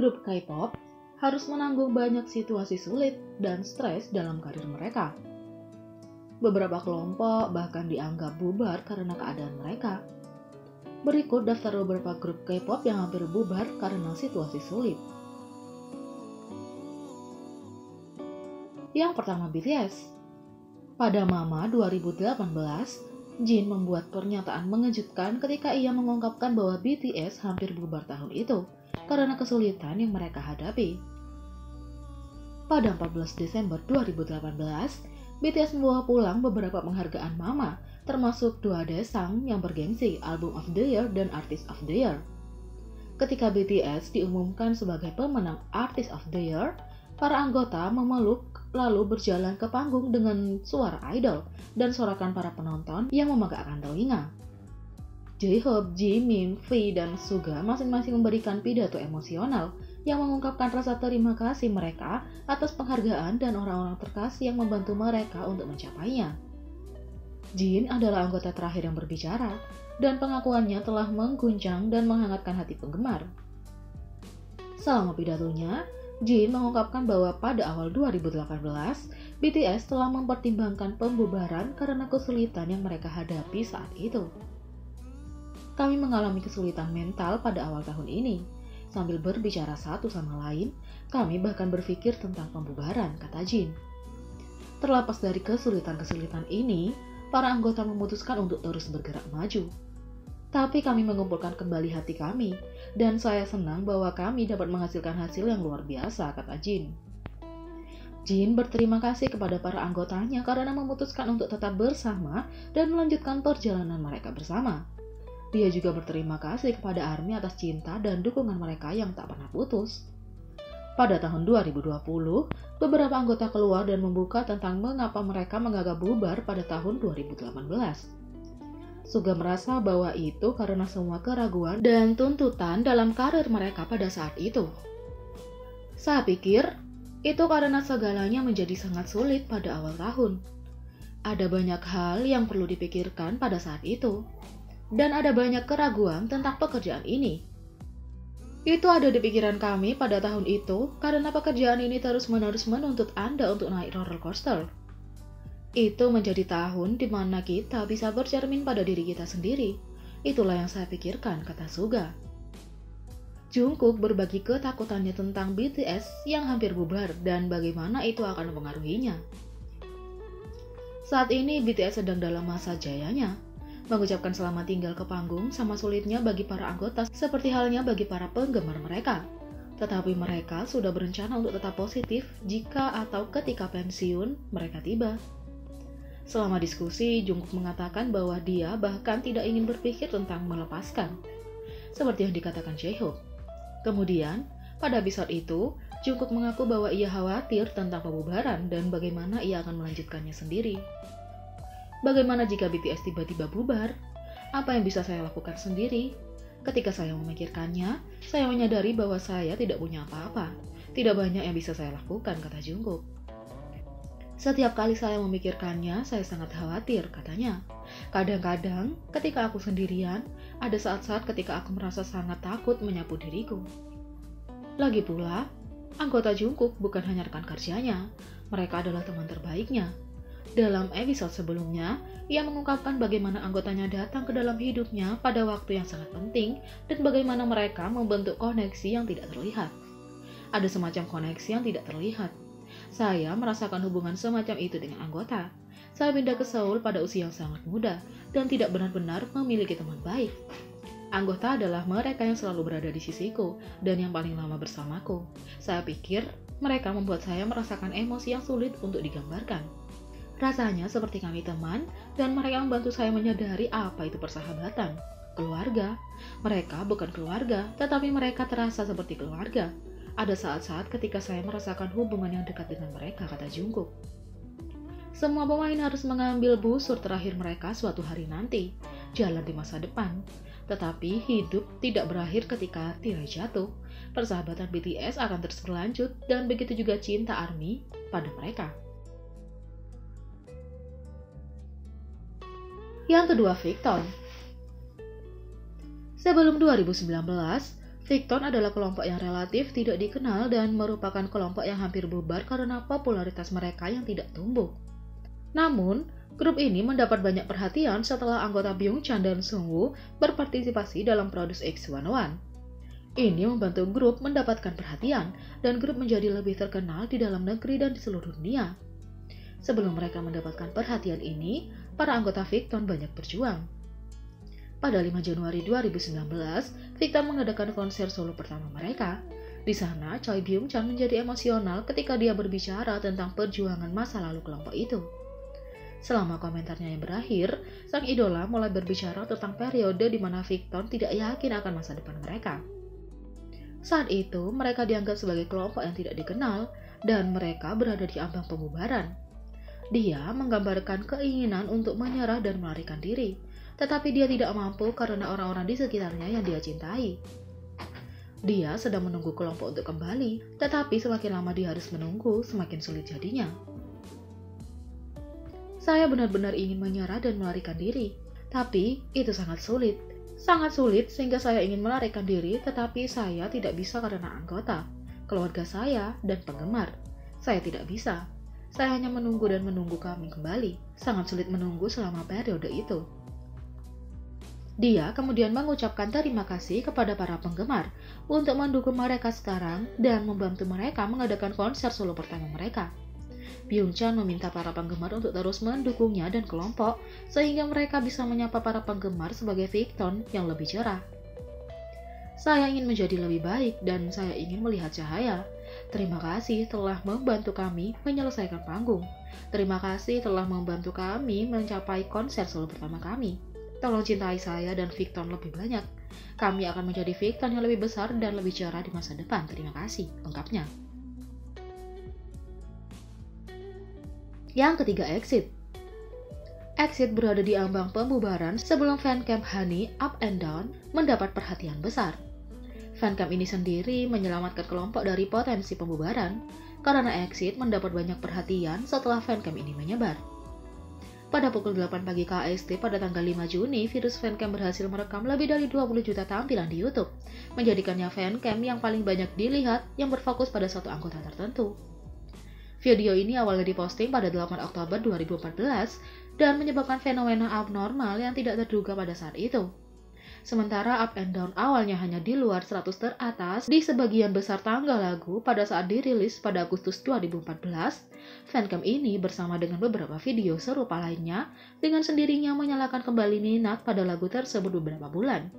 grup K-pop harus menanggung banyak situasi sulit dan stres dalam karir mereka. Beberapa kelompok bahkan dianggap bubar karena keadaan mereka. Berikut daftar beberapa grup K-pop yang hampir bubar karena situasi sulit. Yang pertama, BTS. Pada Mama 2018, Jin membuat pernyataan mengejutkan ketika ia mengungkapkan bahwa BTS hampir bubar tahun itu karena kesulitan yang mereka hadapi. Pada 14 Desember 2018, BTS membawa pulang beberapa penghargaan Mama, termasuk 2 Daesang yang bergengsi Album of the Year dan Artist of the Year. Ketika BTS diumumkan sebagai pemenang Artist of the Year, para anggota memeluk lalu berjalan ke panggung dengan suara idol dan sorakan para penonton yang memegakkan telinga. J-Hope, Jimin, V, dan Suga masing-masing memberikan pidato emosional yang mengungkapkan rasa terima kasih mereka atas penghargaan dan orang-orang terkasih yang membantu mereka untuk mencapainya. Jin adalah anggota terakhir yang berbicara, dan pengakuannya telah mengguncang dan menghangatkan hati penggemar. Selama pidatonya, Jin mengungkapkan bahwa pada awal 2018, BTS telah mempertimbangkan pembubaran karena kesulitan yang mereka hadapi saat itu. Kami mengalami kesulitan mental pada awal tahun ini. Sambil berbicara satu sama lain, kami bahkan berpikir tentang pembubaran, kata Jin. Terlepas dari kesulitan-kesulitan ini, para anggota memutuskan untuk terus bergerak maju. Tapi kami mengumpulkan kembali hati kami, dan saya senang bahwa kami dapat menghasilkan hasil yang luar biasa, kata Jin. Jin berterima kasih kepada para anggotanya karena memutuskan untuk tetap bersama dan melanjutkan perjalanan mereka bersama. Dia juga berterima kasih kepada ARMY atas cinta dan dukungan mereka yang tak pernah putus. Pada tahun 2020, beberapa anggota keluar dan membuka tentang mengapa mereka menganggap bubar pada tahun 2018. Suga merasa bahwa itu karena semua keraguan dan tuntutan dalam karir mereka pada saat itu. Saya pikir, itu karena segalanya menjadi sangat sulit pada awal tahun. Ada banyak hal yang perlu dipikirkan pada saat itu, dan ada banyak keraguan tentang pekerjaan ini. Itu ada di pikiran kami pada tahun itu karena pekerjaan ini terus-menerus menuntut Anda untuk naik roller coaster. Itu menjadi tahun di mana kita bisa bercermin pada diri kita sendiri. Itulah yang saya pikirkan, kata Suga. Jungkook berbagi ketakutannya tentang BTS yang hampir bubar dan bagaimana itu akan mempengaruhinya. Saat ini BTS sedang dalam masa jayanya. Mengucapkan selamat tinggal ke panggung sama sulitnya bagi para anggota seperti halnya bagi para penggemar mereka. Tetapi mereka sudah berencana untuk tetap positif jika atau ketika pensiun mereka tiba. Selama diskusi, Jungkook mengatakan bahwa dia bahkan tidak ingin berpikir tentang melepaskan, seperti yang dikatakan J-Hope. Kemudian, pada episode itu, Jungkook mengaku bahwa ia khawatir tentang pembubaran dan bagaimana ia akan melanjutkannya sendiri. Bagaimana jika BTS tiba-tiba bubar? Apa yang bisa saya lakukan sendiri? Ketika saya memikirkannya, saya menyadari bahwa saya tidak punya apa-apa. Tidak banyak yang bisa saya lakukan, kata Jungkook. Setiap kali saya memikirkannya, saya sangat khawatir, katanya. Kadang-kadang, ketika aku sendirian, ada saat-saat ketika aku merasa sangat takut menyapu diriku. Lagi pula, anggota Jungkook bukan hanya rekan kerjanya, mereka adalah teman terbaiknya. Dalam episode sebelumnya, ia mengungkapkan bagaimana anggotanya datang ke dalam hidupnya pada waktu yang sangat penting dan bagaimana mereka membentuk koneksi yang tidak terlihat. Ada semacam koneksi yang tidak terlihat. Saya merasakan hubungan semacam itu dengan anggota. Saya pindah ke Seoul pada usia yang sangat muda dan tidak benar-benar memiliki teman baik. Anggota adalah mereka yang selalu berada di sisiku dan yang paling lama bersamaku. Saya pikir mereka membuat saya merasakan emosi yang sulit untuk digambarkan. Rasanya seperti kami teman dan mereka membantu saya menyadari apa itu persahabatan. Keluarga. Mereka bukan keluarga, tetapi mereka terasa seperti keluarga. Ada saat-saat ketika saya merasakan hubungan yang dekat dengan mereka, kata Jungkook. Semua pemain harus mengambil busur terakhir mereka suatu hari nanti, jalan di masa depan. Tetapi hidup tidak berakhir ketika tirai jatuh. Persahabatan BTS akan terus berlanjut dan begitu juga cinta ARMY pada mereka. Yang kedua, Victon. Sebelum 2019, Victon adalah kelompok yang relatif tidak dikenal dan merupakan kelompok yang hampir bubar karena popularitas mereka yang tidak tumbuh. Namun, grup ini mendapat banyak perhatian setelah anggota Byung-chan dan Sungwoo berpartisipasi dalam Produce X101. Ini membantu grup mendapatkan perhatian dan grup menjadi lebih terkenal di dalam negeri dan di seluruh dunia. Sebelum mereka mendapatkan perhatian ini, para anggota Victon banyak berjuang. Pada 5 Januari 2019, Victon mengadakan konser solo pertama mereka. Di sana, Choi Byung-chan menjadi emosional ketika dia berbicara tentang perjuangan masa lalu kelompok itu. Selama komentarnya yang berakhir, sang idola mulai berbicara tentang periode di mana Victon tidak yakin akan masa depan mereka. Saat itu, mereka dianggap sebagai kelompok yang tidak dikenal, dan mereka berada di ambang pembubaran. Dia menggambarkan keinginan untuk menyerah dan melarikan diri, tetapi dia tidak mampu karena orang-orang di sekitarnya yang dia cintai. Dia sedang menunggu kelompok untuk kembali, tetapi semakin lama dia harus menunggu, semakin sulit jadinya. Saya benar-benar ingin menyerah dan melarikan diri, tapi itu sangat sulit. Sangat sulit sehingga saya ingin melarikan diri, tetapi saya tidak bisa karena anggota, keluarga saya, dan penggemar. Saya tidak bisa. Saya hanya menunggu dan menunggu kami kembali. Sangat sulit menunggu selama periode itu. Dia kemudian mengucapkan terima kasih kepada para penggemar untuk mendukung mereka sekarang dan membantu mereka mengadakan konser solo pertama mereka. Byung-chan meminta para penggemar untuk terus mendukungnya dan kelompok sehingga mereka bisa menyapa para penggemar sebagai Victon yang lebih cerah. Saya ingin menjadi lebih baik dan saya ingin melihat cahaya. Terima kasih telah membantu kami menyelesaikan panggung. Terima kasih telah membantu kami mencapai konser solo pertama kami. Tolong cintai saya dan Victon lebih banyak. Kami akan menjadi Victon yang lebih besar dan lebih cerah di masa depan. Terima kasih, ungkapnya. Yang ketiga, EXIT. EXIT berada di ambang pembubaran sebelum fancamp Honey Up and Down mendapat perhatian besar. Fancamp ini sendiri menyelamatkan kelompok dari potensi pembubaran karena EXIT mendapat banyak perhatian setelah fancamp ini menyebar. Pada pukul 8 pagi KST pada tanggal 5 Juni, Virus Fancamp berhasil merekam lebih dari 20 juta tampilan di YouTube, menjadikannya fancamp yang paling banyak dilihat yang berfokus pada satu anggota tertentu. Video ini awalnya diposting pada 8 Oktober 2014 dan menyebabkan fenomena abnormal yang tidak terduga pada saat itu. Sementara Up and Down awalnya hanya di luar 100 teratas di sebagian besar tangga lagu pada saat dirilis pada Agustus 2014, fancamp ini bersama dengan beberapa video serupa lainnya dengan sendirinya menyalakan kembali minat pada lagu tersebut beberapa bulan.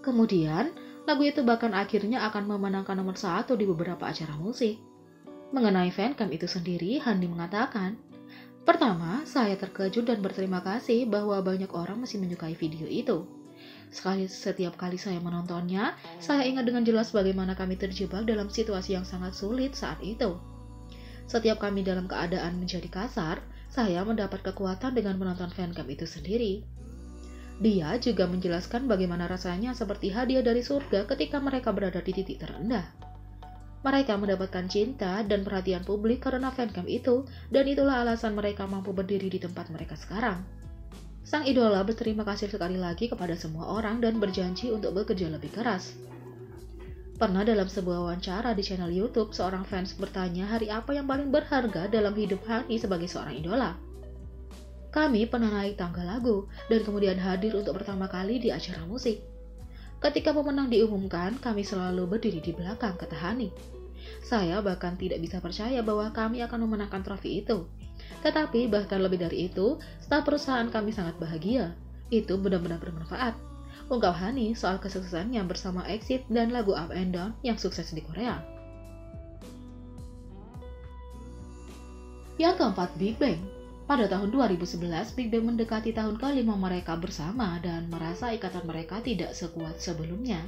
Kemudian, lagu itu bahkan akhirnya akan memenangkan nomor 1 di beberapa acara musik. Mengenai fancamp itu sendiri, Handi mengatakan, "Pertama, saya terkejut dan berterima kasih bahwa banyak orang masih menyukai video itu. Setiap kali saya menontonnya, saya ingat dengan jelas bagaimana kami terjebak dalam situasi yang sangat sulit saat itu. Setiap kami dalam keadaan menjadi kasar, saya mendapat kekuatan dengan menonton fancamp itu sendiri." Dia juga menjelaskan bagaimana rasanya seperti hadiah dari surga ketika mereka berada di titik terendah. Mereka mendapatkan cinta dan perhatian publik karena fancamp itu, dan itulah alasan mereka mampu berdiri di tempat mereka sekarang. Sang idola berterima kasih sekali lagi kepada semua orang dan berjanji untuk bekerja lebih keras. Pernah dalam sebuah wawancara di channel YouTube, seorang fans bertanya hari apa yang paling berharga dalam hidup Hani sebagai seorang idola. "Kami pernah naik tangga lagu, dan kemudian hadir untuk pertama kali di acara musik. Ketika pemenang diumumkan, kami selalu berdiri di belakang," kata Hani. "Saya bahkan tidak bisa percaya bahwa kami akan memenangkan trofi itu. Tetapi bahkan lebih dari itu, staf perusahaan kami sangat bahagia. Itu benar-benar bermanfaat," ungkap Hani soal kesuksesannya bersama EXIT dan lagu Up and Down yang sukses di Korea. Yang keempat, Big Bang. Pada tahun 2011, Big Bang mendekati tahun ke-5 mereka bersama dan merasa ikatan mereka tidak sekuat sebelumnya.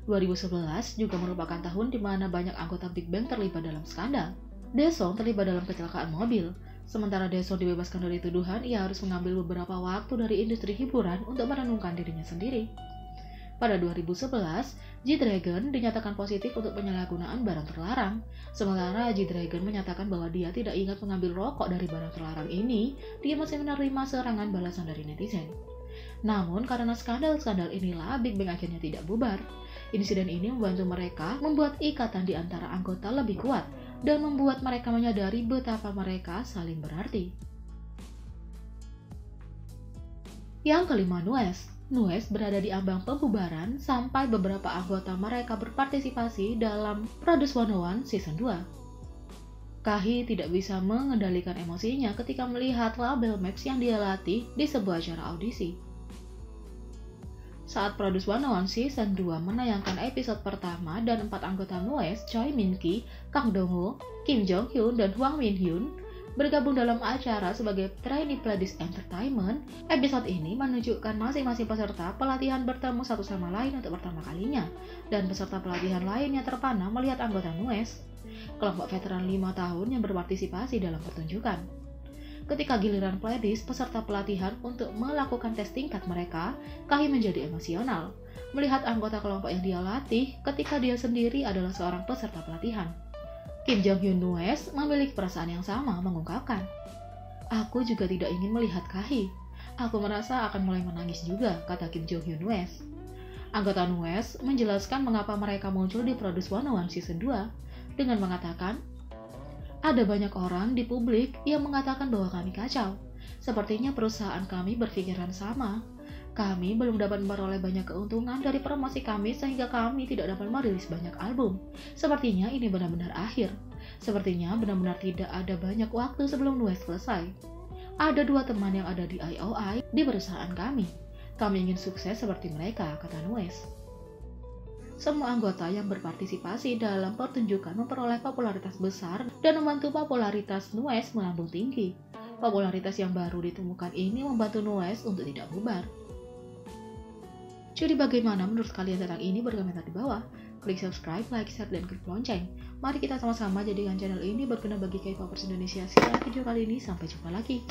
2011 juga merupakan tahun di mana banyak anggota Big Bang terlibat dalam skandal. Daesung terlibat dalam kecelakaan mobil. Sementara Daesung dibebaskan dari tuduhan, ia harus mengambil beberapa waktu dari industri hiburan untuk merenungkan dirinya sendiri. Pada 2011, G-Dragon dinyatakan positif untuk penyalahgunaan barang terlarang. Sementara G-Dragon menyatakan bahwa dia tidak ingat mengambil rokok dari barang terlarang ini, dia masih menerima serangan balasan dari netizen. Namun karena skandal-skandal inilah Big Bang akhirnya tidak bubar. Insiden ini membantu mereka membuat ikatan di antara anggota lebih kuat dan membuat mereka menyadari betapa mereka saling berarti. Yang kelima, Nues. Nues berada di ambang pembubaran sampai beberapa anggota mereka berpartisipasi dalam Produce 101 Season 2. Kahi tidak bisa mengendalikan emosinya ketika melihat label Max yang dia latih di sebuah acara audisi. Saat Produce 101 Season 2 menayangkan episode pertama dan 4 anggota Nues, Choi Min Ki, Kang Dong Ho, Kim Jong Hyun, dan Hwang Min Hyun bergabung dalam acara sebagai trainee Pledis Entertainment. Episode ini menunjukkan masing-masing peserta pelatihan bertemu satu sama lain untuk pertama kalinya, dan peserta pelatihan lainnya terpana melihat anggota Nues, kelompok veteran 5 tahun yang berpartisipasi dalam pertunjukan. Ketika giliran Pledis peserta pelatihan untuk melakukan tes tingkat mereka, Kahi menjadi emosional melihat anggota kelompok yang dia latih ketika dia sendiri adalah seorang peserta pelatihan. Kim Jong Hyun Nues memiliki perasaan yang sama, mengungkapkan, "Aku juga tidak ingin melihat Kahi. Aku merasa akan mulai menangis juga," kata Kim Jong Hyun Nues. Anggota Nues menjelaskan mengapa mereka muncul di Produce 101 Season 2 dengan mengatakan, "Ada banyak orang di publik yang mengatakan bahwa kami kacau. Sepertinya perusahaan kami berpikiran sama. Kami belum dapat memperoleh banyak keuntungan dari promosi kami sehingga kami tidak dapat merilis banyak album. Sepertinya ini benar-benar akhir. Sepertinya benar-benar tidak ada banyak waktu sebelum Nues selesai. Ada 2 teman yang ada di IOI di perusahaan kami. Kami ingin sukses seperti mereka," kata Nues. Semua anggota yang berpartisipasi dalam pertunjukan memperoleh popularitas besar dan membantu popularitas Nues melambung tinggi. Popularitas yang baru ditemukan ini membantu Nues untuk tidak bubar. Jadi bagaimana menurut kalian tentang ini? Berkomentar di bawah. Klik subscribe, like, share, dan klik lonceng. Mari kita sama-sama jadikan channel ini berguna bagi K-popers Indonesia. Sekian video kali ini, sampai jumpa lagi.